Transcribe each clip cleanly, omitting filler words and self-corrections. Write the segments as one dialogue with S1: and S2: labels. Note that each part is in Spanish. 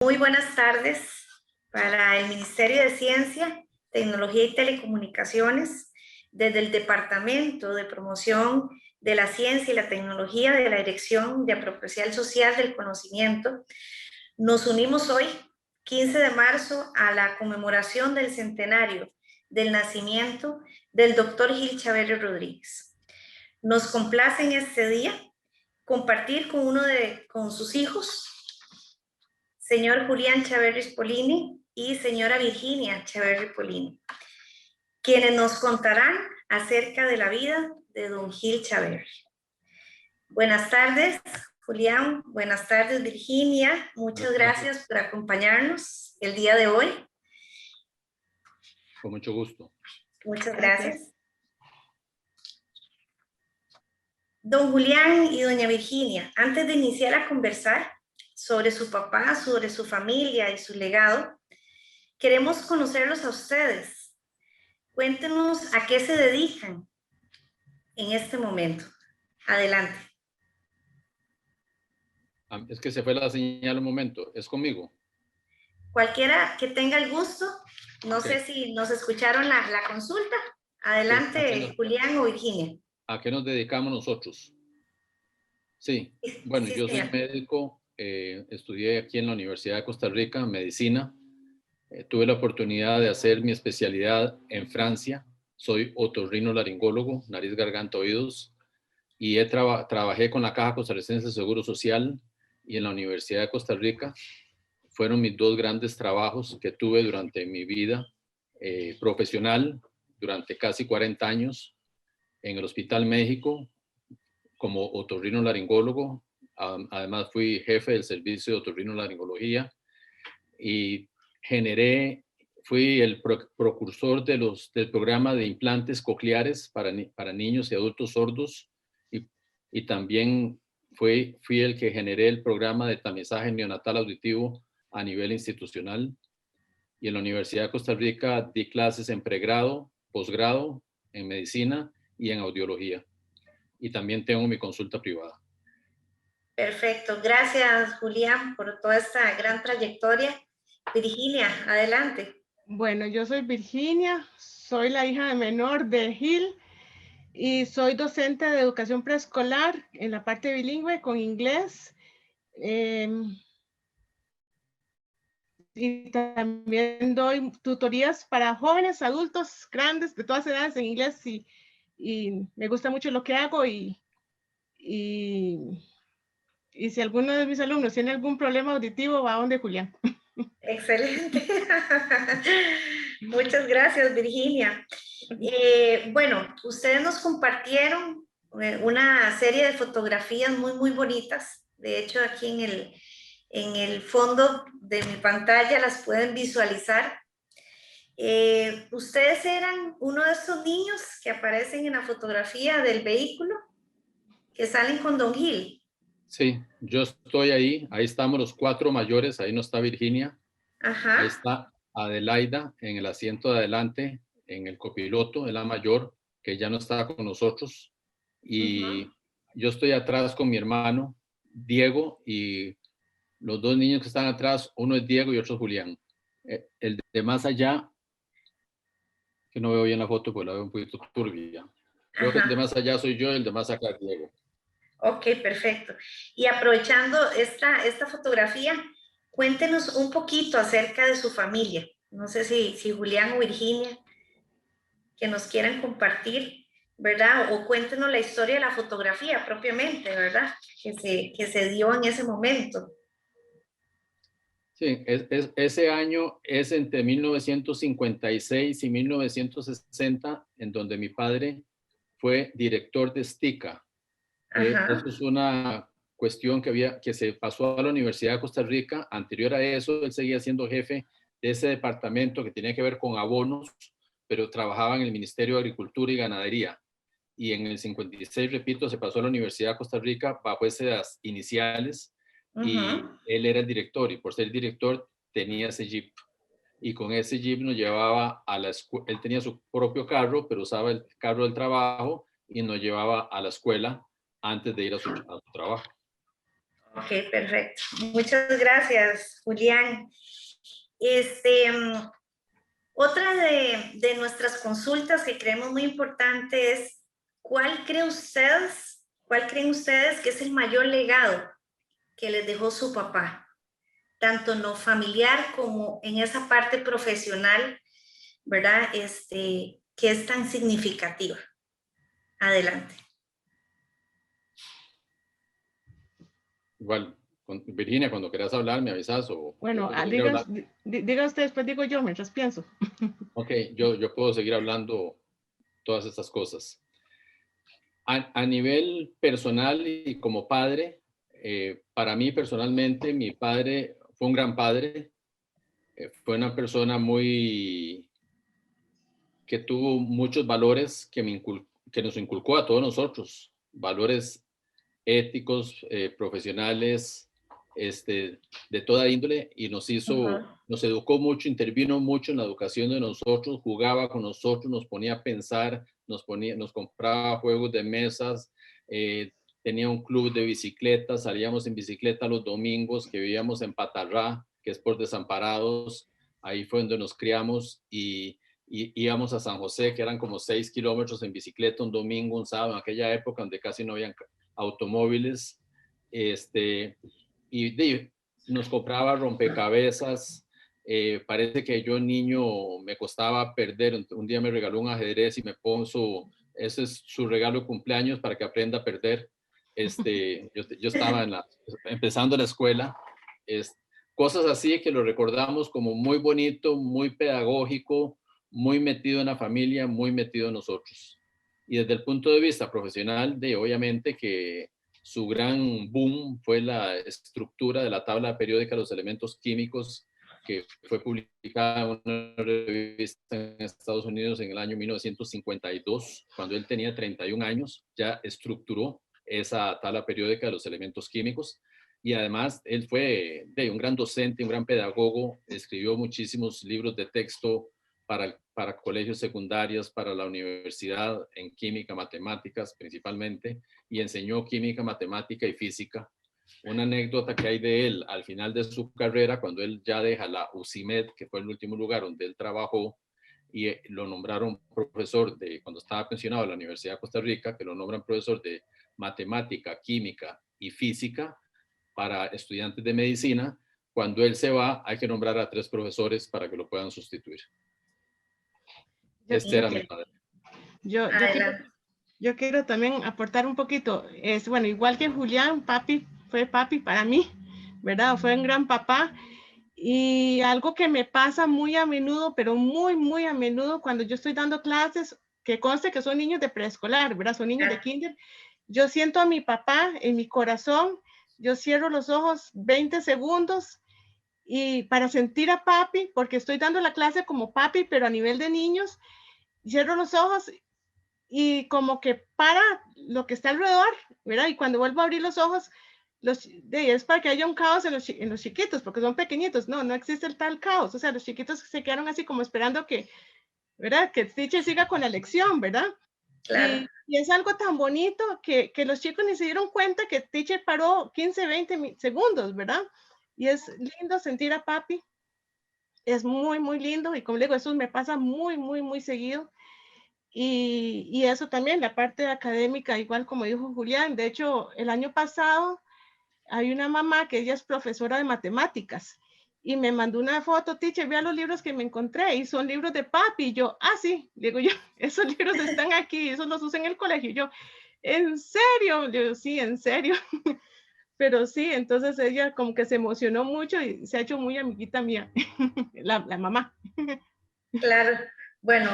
S1: Muy buenas tardes para el Ministerio de Ciencia, Tecnología y Telecomunicaciones, desde el Departamento de Promoción de la Ciencia y la Tecnología de la Dirección de Apropiación Social del Conocimiento. Nos unimos hoy, 15 de marzo, a la conmemoración del centenario del nacimiento del Dr. Gil Chaverri Rodríguez. Nos complace en este día compartir con sus hijos, señor Julián Chaverri Polini y señora Virginia Chaverri Polini, quienes nos contarán acerca de la vida de don Gil Chaverri. Buenas tardes, Julián. Buenas tardes, Virginia. Muchas gracias por acompañarnos el día de hoy.
S2: Con mucho gusto.
S1: Muchas gracias. Don Julián y doña Virginia, antes de iniciar a conversar sobre su papá, sobre su familia y su legado, queremos conocerlos a ustedes. Cuéntenos a qué se dedican en este momento. Adelante.
S2: Es que se fue la señal un momento. ¿Es conmigo?
S1: Cualquiera que tenga el gusto. No
S2: Okay.
S1: sé si nos escucharon la consulta. Adelante, sí, Julián o Virginia.
S2: ¿A qué nos dedicamos nosotros? Sí, bueno,
S1: sí,
S2: yo soy médico, estudié aquí en la Universidad de Costa Rica, medicina. Tuve la oportunidad de hacer mi especialidad en Francia. Soy otorrinolaringólogo, nariz, garganta, oídos. Y trabajé con la Caja Costarricense de Seguro Social y en la Universidad de Costa Rica. Fueron mis dos grandes trabajos que tuve durante mi vida profesional, durante casi 40 años, en el Hospital México, como otorrinolaringólogo. Además fui jefe del servicio de otorrinolaringología y fui el precursor del programa de implantes cocleares para niños y adultos sordos y también fui el que generé el programa de tamizaje neonatal auditivo a nivel institucional. Y en la Universidad de Costa Rica di clases en pregrado, posgrado, en medicina y en audiología. Y también tengo mi consulta privada.
S1: Perfecto. Gracias, Julián, por toda esta gran trayectoria. Virginia, adelante.
S3: Bueno, yo soy Virginia, soy la hija menor de Gil y soy docente de educación preescolar en la parte bilingüe con inglés. Y también doy tutorías para jóvenes, adultos, grandes, de todas edades en inglés y me gusta mucho lo que hago y si alguno de mis alumnos tiene algún problema auditivo, va a donde Julián.
S1: Excelente. Muchas gracias, Virginia. Bueno, ustedes nos compartieron una serie de fotografías muy bonitas. De hecho, aquí en el fondo de mi pantalla las pueden visualizar. ¿Ustedes eran uno de esos niños que aparecen en la fotografía del vehículo que salen con Don Gil?
S2: Sí, yo estoy ahí estamos los 4 mayores, ahí no está Virginia.
S1: Ajá.
S2: Ahí está Adelaida en el asiento de adelante, en el copiloto, es la mayor, que ya no está con nosotros. Y yo estoy atrás con mi hermano, Diego, y los 2 niños que están atrás, uno es Diego y otro es Julián. El de más allá, que no veo bien la foto, pues la veo un poquito turbia. Creo que el de más allá soy yo, el de más acá es Diego.
S1: Ok, perfecto. Y aprovechando esta fotografía, cuéntenos un poquito acerca de su familia. No sé si Julián o Virginia, que nos quieran compartir, ¿verdad? O cuéntenos la historia de la fotografía propiamente, ¿verdad? Que se dio en ese momento.
S2: Sí, ese año es entre 1956 y 1960, en donde mi padre fue director de STICA. Eso es una cuestión que se pasó a la Universidad de Costa Rica. Anterior a eso, él seguía siendo jefe de ese departamento que tenía que ver con abonos, pero trabajaba en el Ministerio de Agricultura y Ganadería. Y en el 56, repito, se pasó a la Universidad de Costa Rica bajo esas iniciales y él era el director, y por ser director tenía ese jeep. Y con ese jeep nos llevaba a la escuela. Él tenía su propio carro, pero usaba el carro del trabajo y nos llevaba a la escuela antes de ir a su trabajo.
S1: Ok, perfecto. Muchas gracias, Julián. Otra de nuestras consultas que creemos muy importante es, cuál creen ustedes que es el mayor legado que les dejó su papá? Tanto en lo familiar como en esa parte profesional, ¿verdad? Que es tan significativa. Adelante.
S2: Igual, Virginia, cuando quieras hablar, me avisas o yo
S3: Bueno,
S2: puedo seguir hablando.
S3: diga usted, después digo yo, mientras pienso.
S2: Ok, yo puedo seguir hablando todas estas cosas. A nivel personal y como padre, para mí personalmente, mi padre fue un gran padre, fue una persona que tuvo muchos valores que nos inculcó a todos nosotros, valores éticos, profesionales, de toda índole, y nos educó mucho, intervino mucho en la educación de nosotros, jugaba con nosotros, nos ponía a pensar, nos compraba juegos de mesas, tenía un club de bicicletas, salíamos en bicicleta los domingos, que vivíamos en Patarrá, que es por Desamparados, ahí fue donde nos criamos, y íbamos a San José, que eran como 6 kilómetros en bicicleta un domingo, un sábado, en aquella época donde casi no habían automóviles, y nos compraba rompecabezas. Parece que yo niño me costaba perder. Un día me regaló un ajedrez y me puso, ese es su regalo de cumpleaños para que aprenda a perder. Yo estaba empezando la escuela. Cosas así que lo recordamos como muy bonito, muy pedagógico, muy metido en la familia, muy metido en nosotros. Y desde el punto de vista profesional, obviamente que su gran boom fue la estructura de la tabla periódica de los elementos químicos, que fue publicada en una revista en Estados Unidos en el año 1952, cuando él tenía 31 años, ya estructuró esa tabla periódica de los elementos químicos. Y además él fue un gran docente, un gran pedagogo, escribió muchísimos libros de texto para colegios secundarios, para la universidad, en química, matemáticas principalmente, y enseñó química, matemática y física. Una anécdota que hay de él al final de su carrera, cuando él ya deja la UCIMED, que fue el último lugar donde él trabajó, y lo nombraron profesor cuando estaba pensionado de la Universidad de Costa Rica, que lo nombran profesor de matemática, química y física para estudiantes de medicina. Cuando él se va, hay que nombrar a 3 profesores para que lo puedan sustituir. Era mi padre.
S3: Yo quiero también aportar un poquito. Bueno, igual que Julián, fue papi para mí, ¿verdad? Fue un gran papá. Y algo que me pasa muy a menudo, pero muy, muy a menudo, cuando yo estoy dando clases, que conste que son niños de preescolar, ¿verdad? Son niños de kinder. Yo siento a mi papá en mi corazón, yo cierro los ojos 20 segundos y para sentir a papi, porque estoy dando la clase como papi, pero a nivel de niños, cierro los ojos y como que para lo que está alrededor, ¿verdad? Y cuando vuelvo a abrir los ojos, es para que haya un caos en los chiquitos, porque son pequeñitos. No existe el tal caos. O sea, los chiquitos se quedaron así como esperando que, ¿verdad? Que el teacher siga con la lección, ¿verdad?
S1: Claro.
S3: Y es algo tan bonito que los chicos ni se dieron cuenta que el teacher paró 15, 20 segundos, ¿verdad? Y es lindo sentir a papi. Es muy, muy lindo. Y como le digo, eso me pasa muy, muy, muy seguido. Y eso también, la parte académica, igual como dijo Julián. De hecho, el año pasado hay una mamá que ella es profesora de matemáticas y me mandó una foto, teacher, vea los libros que me encontré y son libros de papi. Y yo, sí, digo yo, esos libros están aquí, esos los uso en el colegio. Y yo, ¿en serio? Le digo, sí, en serio. Pero sí, entonces ella como que se emocionó mucho y se ha hecho muy amiguita mía, la mamá.
S1: Claro, bueno,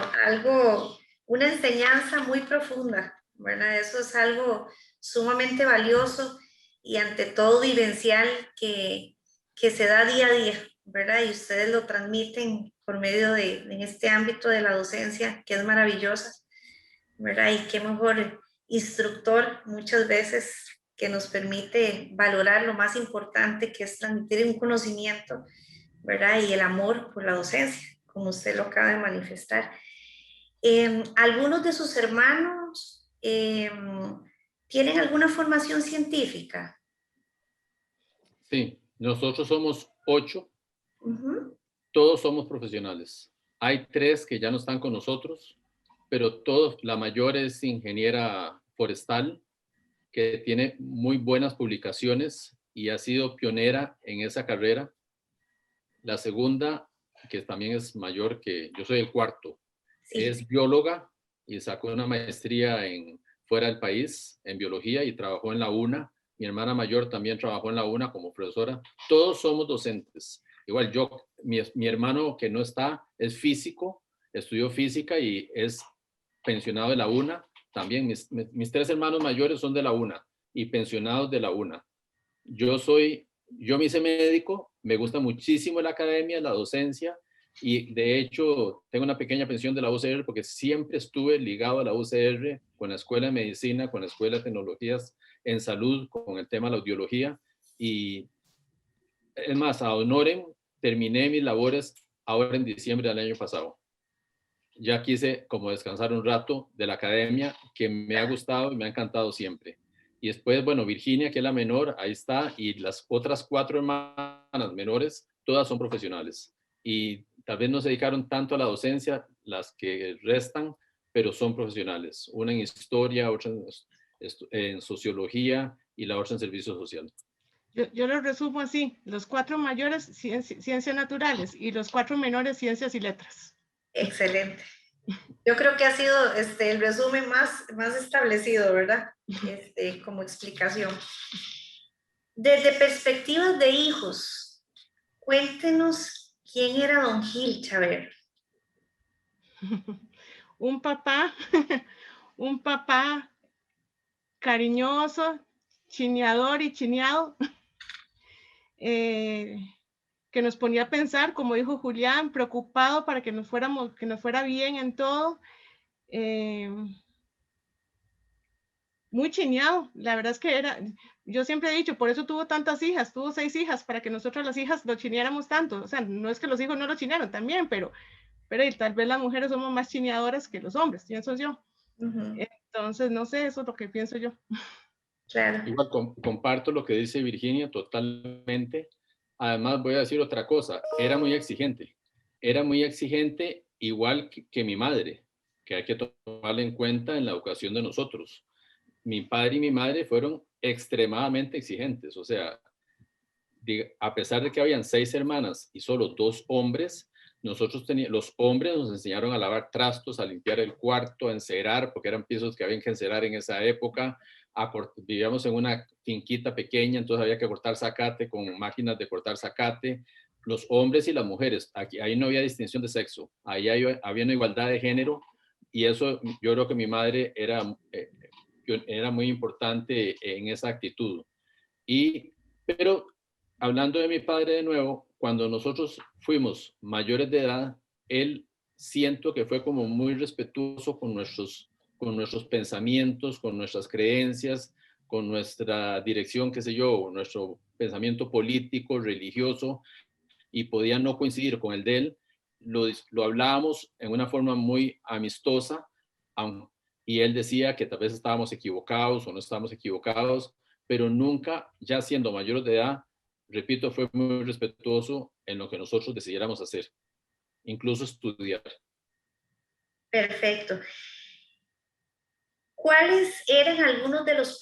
S1: una enseñanza muy profunda, ¿verdad? Eso es algo sumamente valioso y ante todo vivencial que se da día a día, ¿verdad? Y ustedes lo transmiten por medio en este ámbito de la docencia, que es maravillosa, ¿verdad? Y qué mejor instructor muchas veces que nos permite valorar lo más importante, que es transmitir un conocimiento, ¿verdad? Y el amor por la docencia, como usted lo acaba de manifestar. ¿Algunos de sus hermanos tienen alguna formación científica?
S2: Sí, nosotros somos 8,
S1: Ujú.
S2: todos somos profesionales. Hay 3 que ya no están con nosotros, pero todos, la mayor es ingeniera forestal, que tiene muy buenas publicaciones y ha sido pionera en esa carrera. La segunda, que también es mayor que yo, soy el cuarto,
S1: Sí,
S2: es bióloga y sacó una maestría fuera del país en biología y trabajó en la UNA. Mi hermana mayor también trabajó en la UNA como profesora. Todos somos docentes. Igual yo, mi hermano que no está es físico, estudió física y es pensionado de la UNA. También mis 3 hermanos mayores son de la UNA y pensionados de la UNA. Yo me hice médico, me gusta muchísimo la academia, la docencia, y de hecho tengo una pequeña pensión de la UCR porque siempre estuve ligado a la UCR con la Escuela de Medicina, con la Escuela de Tecnologías en Salud, con el tema de la audiología. Y es más, a honorem, terminé mis labores ahora en diciembre del año pasado. Ya quise como descansar un rato de la academia, que me ha gustado y me ha encantado siempre. Y después, bueno, Virginia, que es la menor, ahí está, y las otras 4 hermanas menores, todas son profesionales. Y tal vez no se dedicaron tanto a la docencia, las que restan, pero son profesionales. Una en historia, otra en sociología y la otra en servicio social.
S3: Yo lo resumo así, los 4 mayores ciencias naturales y los 4 menores ciencias y letras.
S1: excelente. Yo creo que ha sido el resumen más establecido, ¿verdad? Como explicación. Desde perspectivas de hijos, cuéntenos quién era don Gil Chaver.
S3: Un papá, un papá cariñoso, chineador y chineado, que nos ponía a pensar, como dijo Julián, preocupado para que nos fuera bien en todo. Muy chineado, la verdad es que yo siempre he dicho, por eso tuvo tantas hijas, tuvo 6 hijas, para que nosotros las hijas lo chineáramos tanto. O sea, no es que los hijos no lo chinearon también, pero tal vez las mujeres somos más chineadoras que los hombres, pienso yo.
S1: Ujú,
S3: Entonces, no sé, eso es lo que pienso yo.
S1: claro.
S2: Igual comparto lo que dice Virginia totalmente. Además, voy a decir otra cosa, era muy exigente. Era muy exigente igual que mi madre, que hay que tomarla en cuenta en la educación de nosotros. Mi padre y mi madre fueron extremadamente exigentes. O sea, a pesar de que habían 6 hermanas y solo 2 hombres, los hombres nos enseñaron a lavar trastos, a limpiar el cuarto, a encerar, porque eran pisos que habían que encerar en esa época. Vivíamos en una finquita pequeña, entonces había que cortar zacate con máquinas de cortar zacate. Los hombres y las mujeres, ahí no había distinción de sexo, ahí había una igualdad de género, y eso yo creo que mi madre era muy importante en esa actitud. Pero hablando de mi padre de nuevo, cuando nosotros fuimos mayores de edad, él siento que fue como muy respetuoso con nuestros pensamientos, con nuestras creencias, con nuestra dirección, qué sé yo, nuestro pensamiento político, religioso, y podía no coincidir con el de él. Lo hablábamos en una forma muy amistosa, y él decía que tal vez estábamos equivocados o no estábamos equivocados, pero nunca, ya siendo mayores de edad, repito, fue muy respetuoso en lo que nosotros decidiéramos hacer, incluso estudiar.
S1: Perfecto. ¿Cuáles eran algunos de los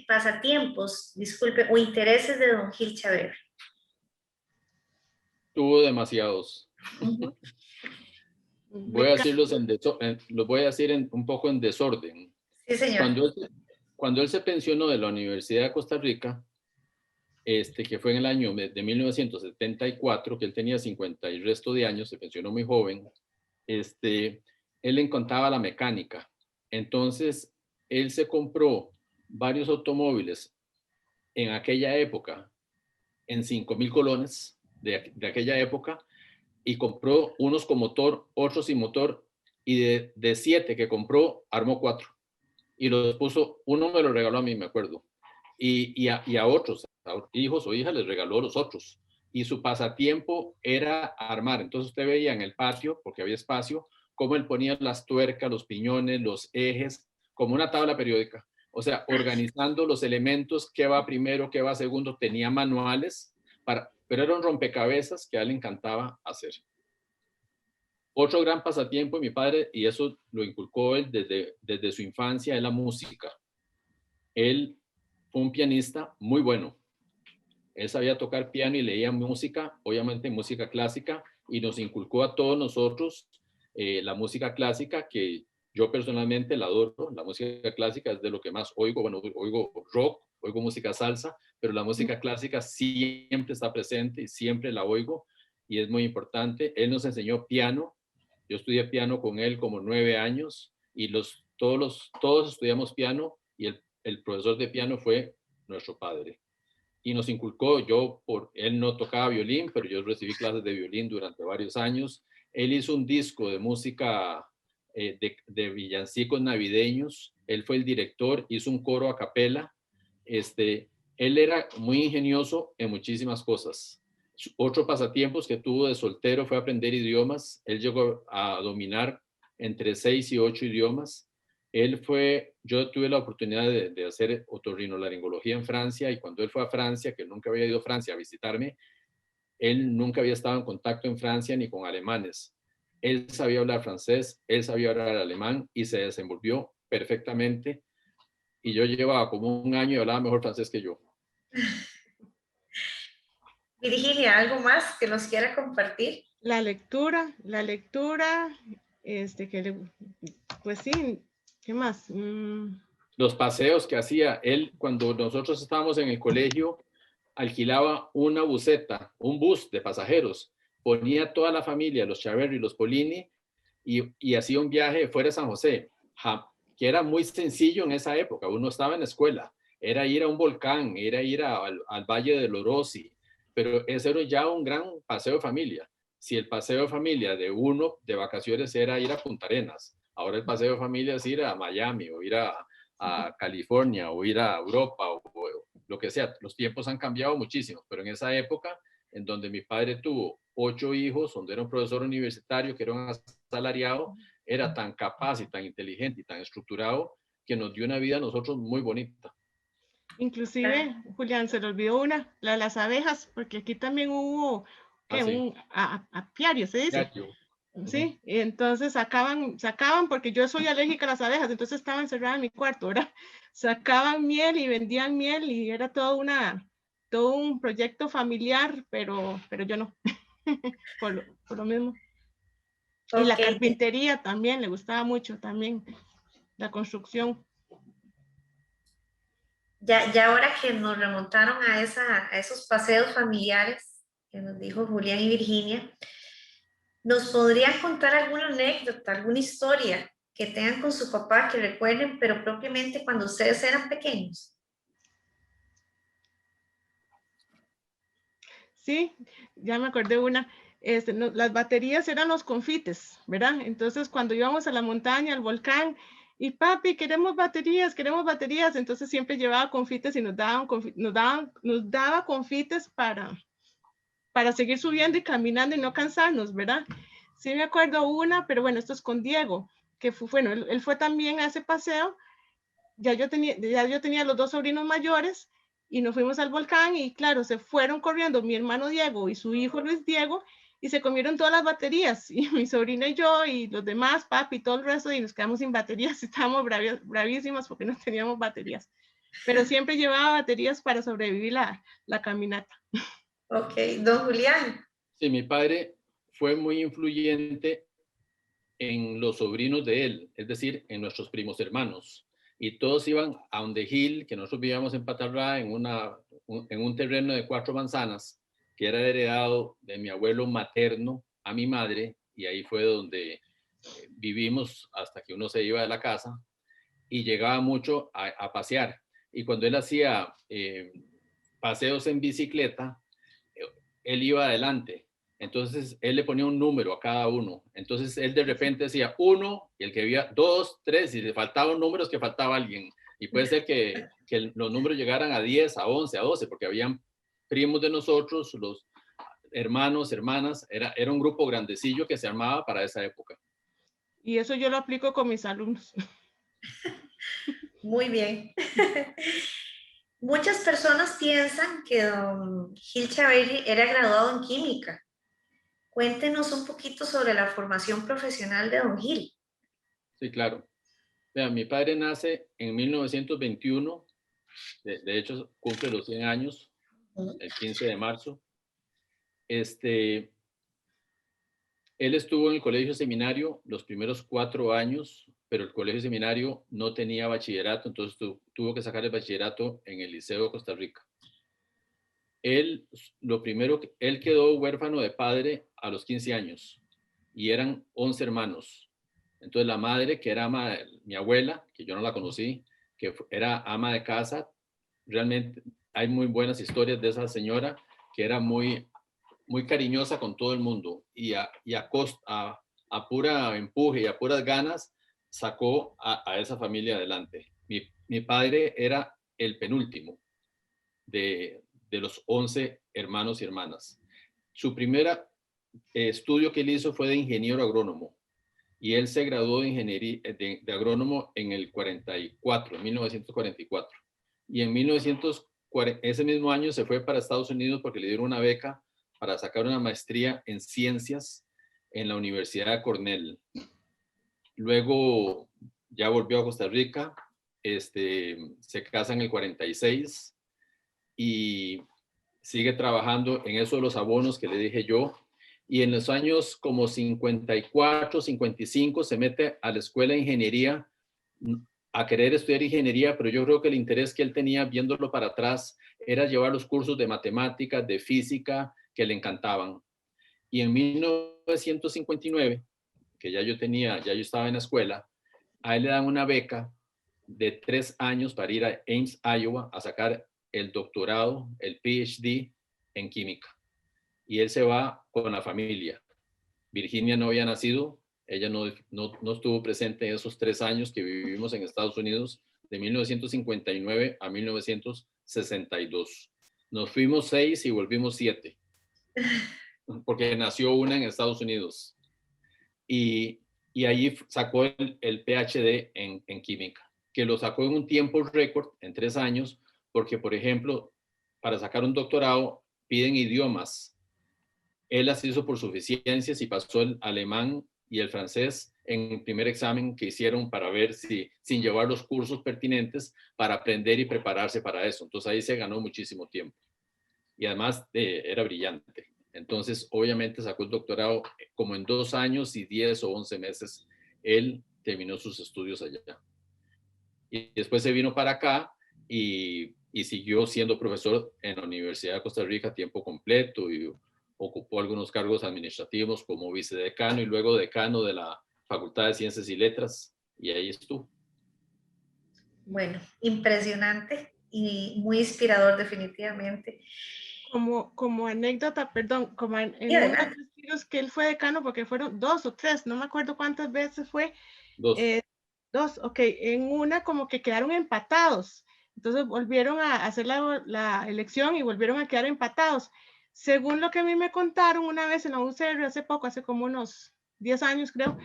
S1: pasatiempos, disculpe, o intereses de don Gil Chaver?
S2: Tuvo demasiados.
S1: Ujú.
S2: Voy a decirlos los voy a decir un poco en desorden.
S1: Sí, señor.
S2: Cuando él se pensionó de la Universidad de Costa Rica, que fue en el año de 1974, que él tenía 50 y resto de años, se pensionó muy joven, él le encantaba la mecánica. Entonces, él se compró varios automóviles en aquella época, en 5,000 colones de aquella época, y compró unos con motor, otros sin motor, y de 7 que compró, armó 4. Y los puso, uno me lo regaló a mí, me acuerdo, y a otros, a hijos o hijas les regaló los otros. Y su pasatiempo era armar. Entonces usted veía en el patio, porque había espacio, cómo él ponía las tuercas, los piñones, los ejes, como una tabla periódica. O sea, organizando los elementos, qué va primero, qué va segundo, tenía manuales, pero era un rompecabezas que a él le encantaba hacer. Otro gran pasatiempo de mi padre, y eso lo inculcó él desde su infancia, es la música. Él fue un pianista muy bueno. Él sabía tocar piano y leía música, obviamente música clásica, y nos inculcó a todos nosotros la música clásica, que yo personalmente la adoro. La música clásica es de lo que más oigo. Bueno, oigo rock, oigo música salsa, pero la música clásica siempre está presente y siempre la oigo, y es muy importante. Él nos enseñó piano. Yo estudié piano con él como 9 años, y todos estudiamos piano, y el profesor de piano fue nuestro padre. Y nos inculcó, él no tocaba violín, pero yo recibí clases de violín durante varios años. Él hizo un disco de música de villancicos navideños. Él fue el director, hizo un coro a capela. Él era muy ingenioso en muchísimas cosas. Otro pasatiempos que tuvo de soltero fue aprender idiomas. Él llegó a dominar entre 6 y 8 idiomas. Yo tuve la oportunidad de hacer otorrinolaringología en Francia, y cuando él fue a Francia, que nunca había ido a Francia a visitarme, él nunca había estado en contacto en Francia ni con alemanes. Él sabía hablar francés, él sabía hablar alemán, y se desenvolvió perfectamente. Y yo llevaba como un año y hablaba mejor francés que yo.
S1: Virginia, ¿algo más que nos quiera compartir?
S3: La lectura, pues sí, ¿qué más?
S2: Los paseos que hacía él cuando nosotros estábamos en el colegio, alquilaba una buseta, un bus de pasajeros, ponía toda la familia, los Chaverri y los Polini, y hacía un viaje fuera de San José, que era muy sencillo en esa época. Uno estaba en la escuela, era ir a un volcán, era ir al Valle del Orosi, pero ese era ya un gran paseo de familia. Si el paseo de familia de uno de vacaciones era ir a Punta Arenas, ahora el paseo de familia es ir a Miami, o ir a California, o ir a Europa, o lo que sea. Los tiempos han cambiado muchísimo, pero en esa época, en donde mi padre tuvo 8 hijos, donde era un profesor universitario, que era un asalariado, era tan capaz y tan inteligente y tan estructurado, que nos dio una vida a nosotros muy bonita.
S3: Inclusive, Julián, se le olvidó una, la de las abejas, porque aquí también hubo
S2: Sí.
S3: apiario, se dice.
S2: Apiario.
S3: Sí, y entonces sacaban, porque yo soy alérgica a las abejas, entonces estaba encerrada en mi cuarto, ¿verdad? Sacaban miel y vendían miel, y era todo un proyecto familiar, pero yo no, por lo mismo. Y la carpintería también, le gustaba mucho también, la construcción.
S1: Ya ahora que nos remontaron a esos paseos familiares que nos dijo Julián y Virginia, ¿nos podrían contar alguna anécdota, alguna historia que tengan con su papá que recuerden, pero propiamente cuando ustedes eran pequeños?
S3: Sí, ya me acordé una. Las baterías eran los confites, ¿verdad? Entonces, cuando íbamos a la montaña, al volcán, y papi, queremos baterías, entonces siempre llevaba confites y nos daba confites para seguir subiendo y caminando y no cansarnos, ¿verdad? Sí me acuerdo una, pero bueno, esto es con Diego, que bueno, él fue también a ese paseo. Ya yo tenía los 2 sobrinos mayores, y nos fuimos al volcán, y claro, se fueron corriendo mi hermano Diego y su hijo Luis Diego, y se comieron todas las baterías, y mi sobrina y yo y los demás, papi y todo el resto, y nos quedamos sin baterías. Estábamos bravísimas porque no teníamos baterías, pero siempre llevaba baterías para sobrevivir la caminata.
S1: Ok, don Julián.
S2: Sí, mi padre fue muy influyente en los sobrinos de él, es decir, en nuestros primos hermanos. Y todos iban a Ondejil, que nosotros vivíamos en Patarrá, en un terreno de 4 manzanas, que era heredado de mi abuelo materno a mi madre, y ahí fue donde vivimos hasta que uno se iba de la casa, y llegaba mucho a pasear. Y cuando él hacía paseos en bicicleta, él iba adelante. Entonces él le ponía un número a cada uno. Entonces él de repente decía 1, y el que había 2, 3, y le faltaban números, que faltaba alguien. Y puede ser que los números llegaran a 10, a 11, a 12, porque habían primos de nosotros, los hermanos, hermanas. Era un grupo grandecillo que se armaba para esa época.
S3: Y eso yo lo aplico con mis alumnos.
S1: Muy bien. Muchas personas piensan que don Gil Chaverri era graduado en química. Cuéntenos un poquito sobre la formación profesional de don Gil.
S2: Sí, claro. Vean, mi padre nace en 1921, de hecho cumple los 100 años, el 15 de marzo. Él estuvo en el colegio seminario los primeros 4 años, pero el colegio seminario no tenía bachillerato, entonces tuvo que sacar el bachillerato en el Liceo de Costa Rica. Él quedó huérfano de padre a los 15 años y eran 11 hermanos. Entonces la madre, que era mi abuela, que yo no la conocí, que era ama de casa, realmente hay muy buenas historias de esa señora, que era muy, muy cariñosa con todo el mundo y a pura empuje y a puras ganas sacó a esa familia adelante. Mi padre era el penúltimo de los 11 hermanos y hermanas. Su primer estudio que él hizo fue de ingeniero agrónomo y él se graduó de ingeniería de agrónomo en el 1944. Y en ese mismo año se fue para Estados Unidos porque le dieron una beca para sacar una maestría en ciencias en la Universidad de Cornell. Luego ya volvió a Costa Rica, se casa en el 46 y sigue trabajando en eso de los abonos que le dije yo. Y en los años como 54, 55 se mete a la escuela de ingeniería a querer estudiar ingeniería, pero yo creo que el interés que él tenía viéndolo para atrás era llevar los cursos de matemáticas, de física, que le encantaban. Y en 1959, que ya yo estaba en la escuela, a él le dan una beca de 3 años para ir a Ames, Iowa, a sacar el doctorado, el PhD en química. Y él se va con la familia. Virginia no había nacido, ella no estuvo presente en esos 3 años que vivimos en Estados Unidos, de 1959 a 1962. Nos fuimos 6 y volvimos 7, porque nació una en Estados Unidos. Y allí sacó el PhD en química, que lo sacó en un tiempo récord, en 3 años, porque, por ejemplo, para sacar un doctorado piden idiomas. Él las hizo por suficiencias y pasó el alemán y el francés en el primer examen que hicieron para ver si, sin llevar los cursos pertinentes, para aprender y prepararse para eso. Entonces ahí se ganó muchísimo tiempo. Y además era brillante. Entonces, obviamente sacó el doctorado como en 2 años y 10 o 11 meses. Él terminó sus estudios allá. Y después se vino para acá y siguió siendo profesor en la Universidad de Costa Rica a tiempo completo y ocupó algunos cargos administrativos como vicedecano y luego decano de la Facultad de Ciencias y Letras, y ahí estuvo.
S1: Bueno, impresionante y muy inspirador definitivamente.
S3: Como anécdota, perdón, como en
S1: Sí,
S3: uno de los tiros que él fue decano, porque fueron 2 o 3, no me acuerdo cuántas veces fue.
S2: 2.
S3: 2, ok, en una como que quedaron empatados, entonces volvieron a hacer la elección y volvieron a quedar empatados. Según lo que a mí me contaron una vez en la UCR hace poco, hace como unos 10 años creo,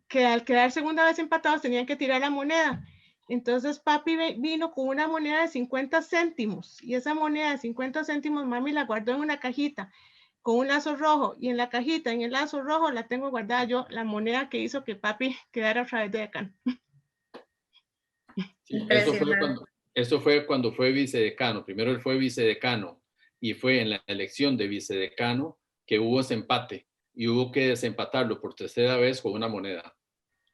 S3: que al quedar segunda vez empatados tenían que tirar la moneda. Entonces papi vino con una moneda de 50 céntimos y esa moneda de 50 céntimos mami la guardó en una cajita con un lazo rojo y en la cajita, en el lazo rojo la tengo guardada yo, la moneda que hizo que papi quedara otra vez de decano.
S2: Sí, eso fue cuando fue vicedecano. Primero él fue vicedecano y fue en la elección de vicedecano que hubo ese empate y hubo que desempatarlo por 3ª vez con una moneda.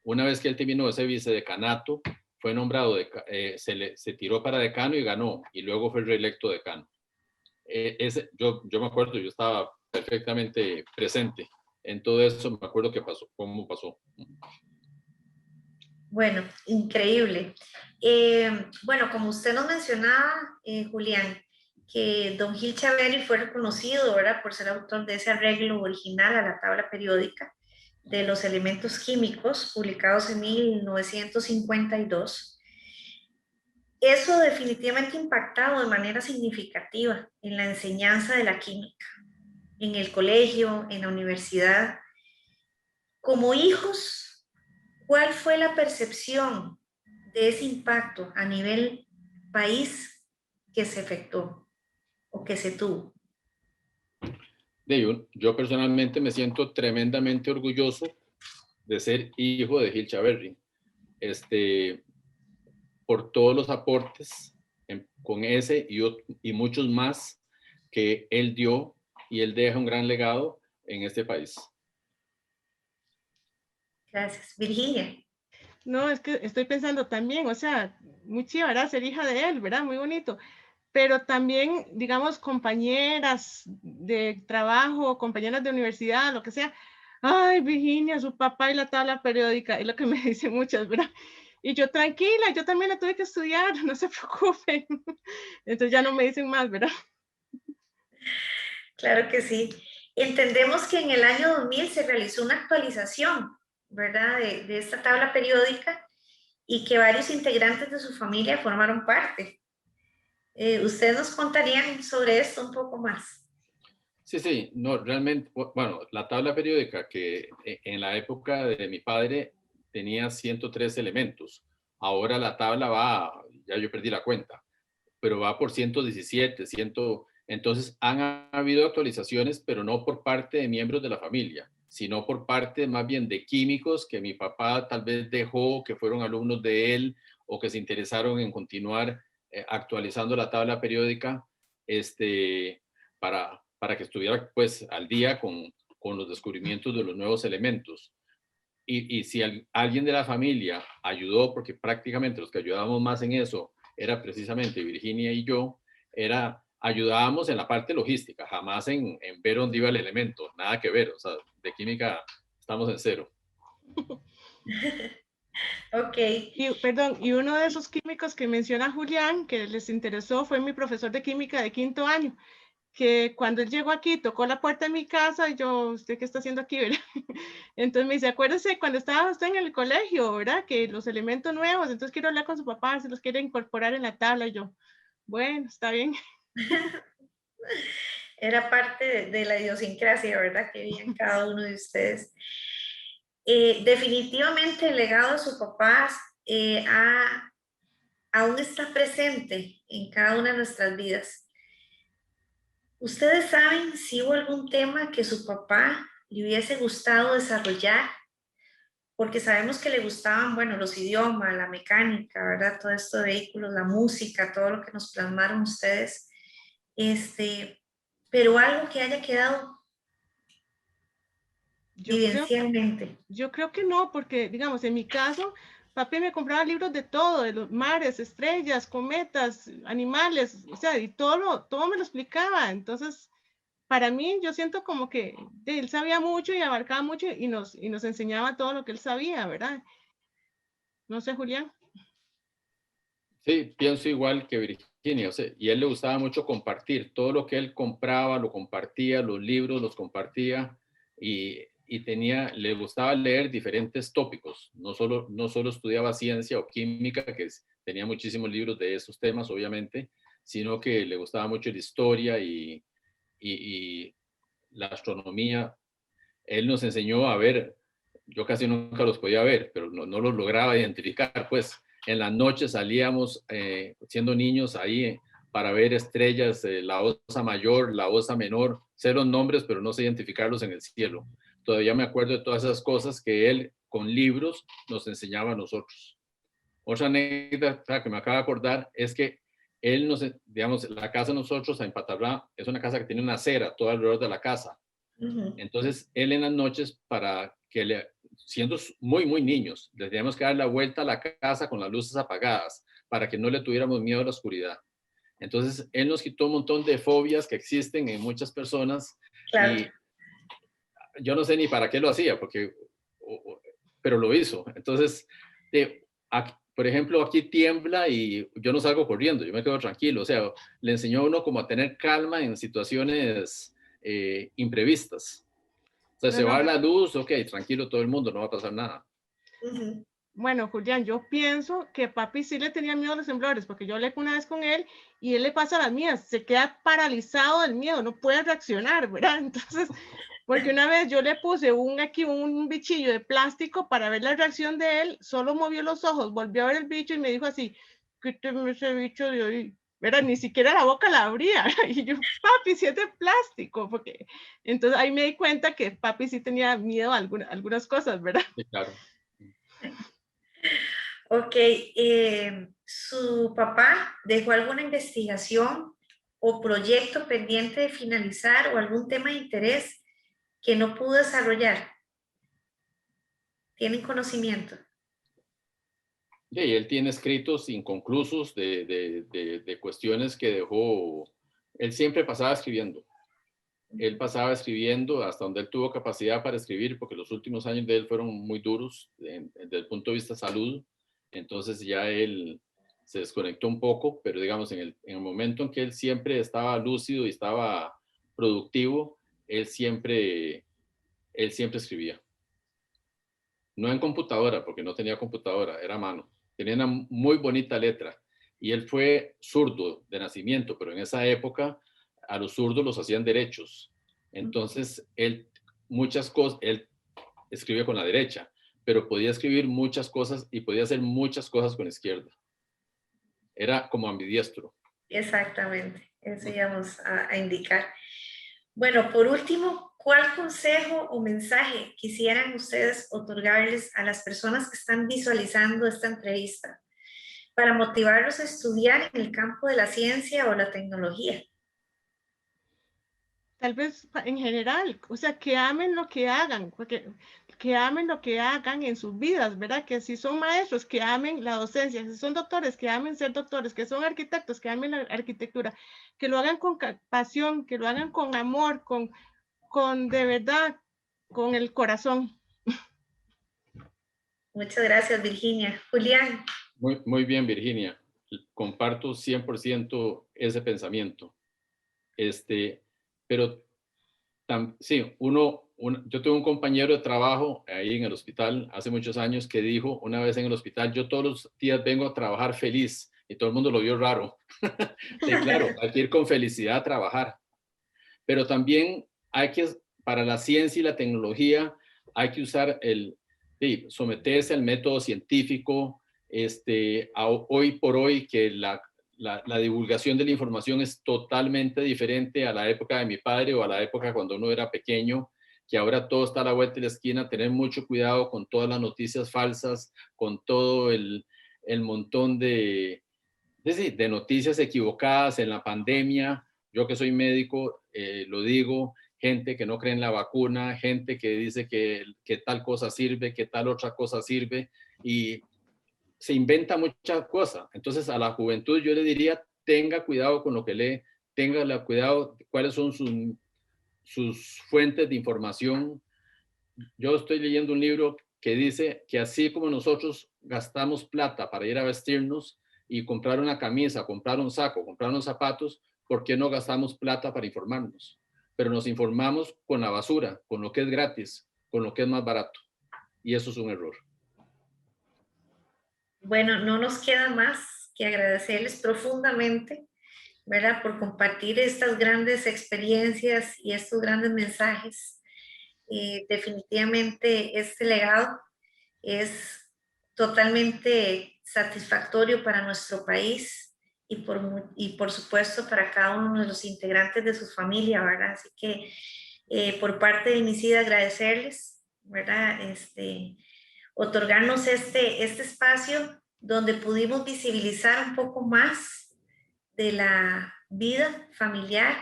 S2: Una vez que él terminó ese vicedecanato, fue nombrado, se tiró para decano y ganó, y luego fue reelecto decano. Yo me acuerdo, yo estaba perfectamente presente en todo eso, me acuerdo cómo pasó.
S1: Bueno, increíble. Bueno, como usted nos mencionaba, Julián, que don Gil Chaverri fue reconocido, ¿verdad?, por ser autor de ese arreglo original a la tabla periódica de los elementos químicos, publicados en 1952. Eso definitivamente ha impactado de manera significativa en la enseñanza de la química, en el colegio, en la universidad. Como hijos, ¿cuál fue la percepción de ese impacto a nivel país que se efectuó o que se tuvo?
S2: Yo personalmente me siento tremendamente orgulloso de ser hijo de Gil Chaverri, por todos los aportes con ese y muchos más que él dio, y él deja un gran legado en este país.
S1: Gracias. Virginia.
S3: No, es que estoy pensando también, o sea, muy chiva, ¿verdad? Ser hija de él, ¿verdad? Muy bonito. Pero también, digamos, compañeras de trabajo, compañeras de universidad, lo que sea. Ay, Virginia, su papá y la tabla periódica, es lo que me dicen muchas, ¿verdad? Y yo, tranquila, yo también la tuve que estudiar, no se preocupen. Entonces ya no me dicen más, ¿verdad?
S1: Claro que sí. Entendemos que en el año 2000 se realizó una actualización, ¿verdad? De esta tabla periódica y que varios integrantes de su familia formaron parte. ¿Ustedes nos contarían sobre esto un poco más?
S2: Sí, no, realmente, bueno, la tabla periódica que en la época de mi padre tenía 103 elementos. Ahora la tabla va, ya yo perdí la cuenta, pero va por 117, 100. Entonces han habido actualizaciones, pero no por parte de miembros de la familia, sino por parte más bien de químicos que mi papá tal vez dejó, que fueron alumnos de él o que se interesaron en continuar actualizando la tabla periódica, para que estuviera pues al día con los descubrimientos de los nuevos elementos. Y si alguien de la familia ayudó, porque prácticamente los que ayudábamos más en eso era precisamente Virginia y yo, ayudábamos en la parte logística, jamás en ver dónde iba el elemento, nada que ver, o sea, de química estamos en cero.
S1: Ok.
S3: Y, perdón, y uno de esos químicos que menciona Julián, que les interesó, fue mi profesor de química de 5º año, que cuando él llegó aquí, tocó la puerta de mi casa, y yo, ¿usted qué está haciendo aquí, verdad? Entonces me dice, acuérdese cuando estaba usted en el colegio, ¿verdad? Que los elementos nuevos, entonces quiero hablar con su papá, se los quiere incorporar en la tabla, y yo, bueno, está bien.
S1: Era parte de la idiosincrasia, ¿verdad? Que había en cada uno de ustedes. Definitivamente el legado de su papá aún está presente en cada una de nuestras vidas. ¿Ustedes saben si hubo algún tema que su papá le hubiese gustado desarrollar? Porque sabemos que le gustaban, bueno, los idiomas, la mecánica, ¿verdad? Todo esto de vehículos, la música, todo lo que nos plasmaron ustedes. Pero algo que haya quedado vivencialmente.
S3: Yo creo que no, porque, digamos, en mi caso, papi me compraba libros de todo, de los mares, estrellas, cometas, animales, o sea, y todo me lo explicaba. Entonces, para mí, yo siento como que él sabía mucho y abarcaba mucho y nos enseñaba todo lo que él sabía, ¿verdad? No sé, Julián.
S2: Sí, pienso igual que Virginia, o sea, y a él le gustaba mucho compartir, todo lo que él compraba lo compartía, los libros los compartía, y le gustaba leer diferentes tópicos, no solo estudiaba ciencia o química, que tenía muchísimos libros de esos temas, obviamente, sino que le gustaba mucho la historia y la astronomía. Él nos enseñó a ver, yo casi nunca los podía ver, pero no los lograba identificar, pues en las noches salíamos siendo niños ahí para ver estrellas, la Osa Mayor, la Osa Menor, sé los nombres, pero no sé identificarlos en el cielo. Todavía me acuerdo de todas esas cosas que él con libros nos enseñaba a nosotros. Otra anécdota que me acabo de acordar es que él digamos, la casa de nosotros en Patablá es una casa que tiene una acera todo alrededor de la casa. Entonces, él en las noches, siendo muy, muy niños, le teníamos que dar la vuelta a la casa con las luces apagadas para que no le tuviéramos miedo a la oscuridad. Entonces, él nos quitó un montón de fobias que existen en muchas personas. Claro. Y yo no sé ni para qué lo hacía, pero lo hizo. Entonces, por ejemplo, aquí tiembla y yo no salgo corriendo, yo me quedo tranquilo. O sea, le enseñó a uno como a tener calma en situaciones imprevistas. O sea, se va la luz, ok, tranquilo todo el mundo, no va a pasar nada.
S3: Bueno, Julián, yo pienso que papi sí le tenía miedo a los temblores, porque yo hablé una vez con él y él le pasa las mías, se queda paralizado del miedo, no puede reaccionar, ¿verdad? Entonces, Porque una vez yo le puse aquí un bichillo de plástico para ver la reacción de él, solo movió los ojos, volvió a ver el bicho y me dijo así, quíteme ese bicho de ahí. Era ni siquiera la boca la abría. Y yo, papi, si es de plástico, porque entonces ahí me di cuenta que papi sí tenía miedo a algunas cosas, ¿verdad?
S2: Sí, claro.
S1: Ok, ¿su papá dejó alguna investigación o proyecto pendiente de finalizar o algún tema de interés que no pudo desarrollar? ¿Tienen conocimiento?
S2: Y él tiene escritos inconclusos de cuestiones que dejó. Él siempre pasaba escribiendo. Él pasaba escribiendo hasta donde él tuvo capacidad para escribir, porque los últimos años de él fueron muy duros desde el punto de vista salud. Entonces ya él se desconectó un poco, pero digamos, en el momento en que él siempre estaba lúcido y estaba productivo, él siempre escribía. No en computadora, porque no tenía computadora, era a mano. Tenía una muy bonita letra. Y él fue zurdo de nacimiento, pero en esa época a los zurdos los hacían derechos. Entonces, muchas cosas, él escribía con la derecha, pero podía escribir muchas cosas y podía hacer muchas cosas con la izquierda. Era como ambidiestro.
S1: Exactamente, eso íbamos a indicar. Bueno, por último, ¿cuál consejo o mensaje quisieran ustedes otorgarles a las personas que están visualizando esta entrevista para motivarlos a estudiar en el campo de la ciencia o la tecnología?
S3: Tal vez en general, o sea, que amen lo que hagan, que amen lo que hagan en sus vidas, ¿verdad? Que si son maestros, que amen la docencia, si son doctores, que amen ser doctores, que son arquitectos, que amen la arquitectura, que lo hagan con pasión, que lo hagan con amor, con de verdad, con el corazón.
S1: Muchas gracias, Virginia. Julián.
S2: Muy, muy bien, Virginia. Comparto 100% ese pensamiento. Pero sí, yo tuve un compañero de trabajo ahí en el hospital hace muchos años que dijo una vez en el hospital, yo todos los días vengo a trabajar feliz, y todo el mundo lo vio raro. Sí, claro, hay que ir con felicidad a trabajar, pero también para la ciencia y la tecnología, hay que usar sí, someterse al método científico. Hoy por hoy que la divulgación de la información es totalmente diferente a la época de mi padre o a la época cuando uno era pequeño, que ahora todo está a la vuelta de la esquina. Tener mucho cuidado con todas las noticias falsas, con todo el montón de noticias equivocadas en la pandemia. Yo que soy médico, lo digo, gente que no cree en la vacuna, gente que dice que tal cosa sirve, que tal otra cosa sirve, y se inventa muchas cosas. Entonces a la juventud yo le diría, tenga cuidado con lo que lee, tenga cuidado cuáles son sus fuentes de información. Yo estoy leyendo un libro que dice que así como nosotros gastamos plata para ir a vestirnos y comprar una camisa, comprar un saco, comprar unos zapatos, ¿por qué no gastamos plata para informarnos? Pero nos informamos con la basura, con lo que es gratis, con lo que es más barato. Y eso es un error.
S1: Bueno, no nos queda más que agradecerles profundamente, ¿verdad? Por compartir estas grandes experiencias y estos grandes mensajes. Definitivamente este legado es totalmente satisfactorio para nuestro país y por supuesto para cada uno de los integrantes de su familia, ¿verdad? Así que por parte de MICID agradecerles, ¿verdad? Otorgarnos este espacio donde pudimos visibilizar un poco más de la vida familiar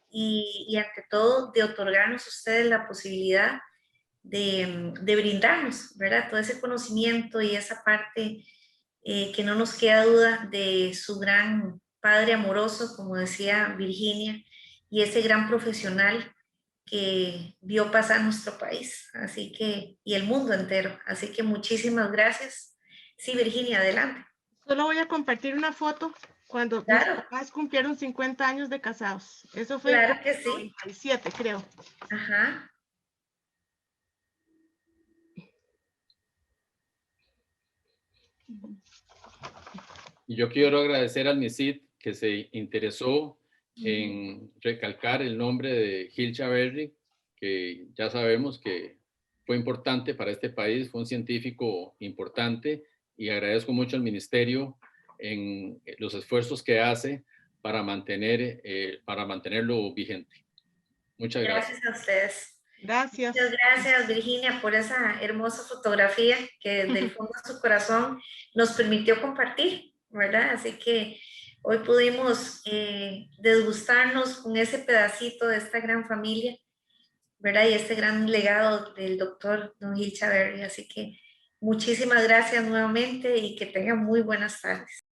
S1: y ante todo de otorgarnos a ustedes la posibilidad de brindarnos, ¿verdad? Todo ese conocimiento y esa parte que no nos queda duda de su gran padre amoroso, como decía Virginia, y ese gran profesional que vio pasar nuestro país, así que, y el mundo entero. Así que muchísimas gracias. Sí, Virginia, adelante.
S3: Solo voy a compartir una foto cuando mis
S1: Claro,
S3: papás cumplieron 50 años de casados. Eso fue en
S1: claro que
S3: el
S1: sí.
S3: 97, creo.
S1: Ajá.
S2: Y yo quiero agradecer al MICID que se interesó en recalcar el nombre de Gil Chaverri, que ya sabemos que fue importante para este país, fue un científico importante, y agradezco mucho al Ministerio en los esfuerzos que hace para mantenerlo vigente. Muchas gracias.
S1: Gracias a ustedes.
S3: Gracias.
S1: Muchas gracias, Virginia, por esa hermosa fotografía que desde el fondo de su corazón nos permitió compartir, ¿verdad? Así que hoy pudimos desgustarnos con ese pedacito de esta gran familia, ¿verdad? Y este gran legado del doctor Don Gil Chaverri. Así que muchísimas gracias nuevamente y que tengan muy buenas tardes.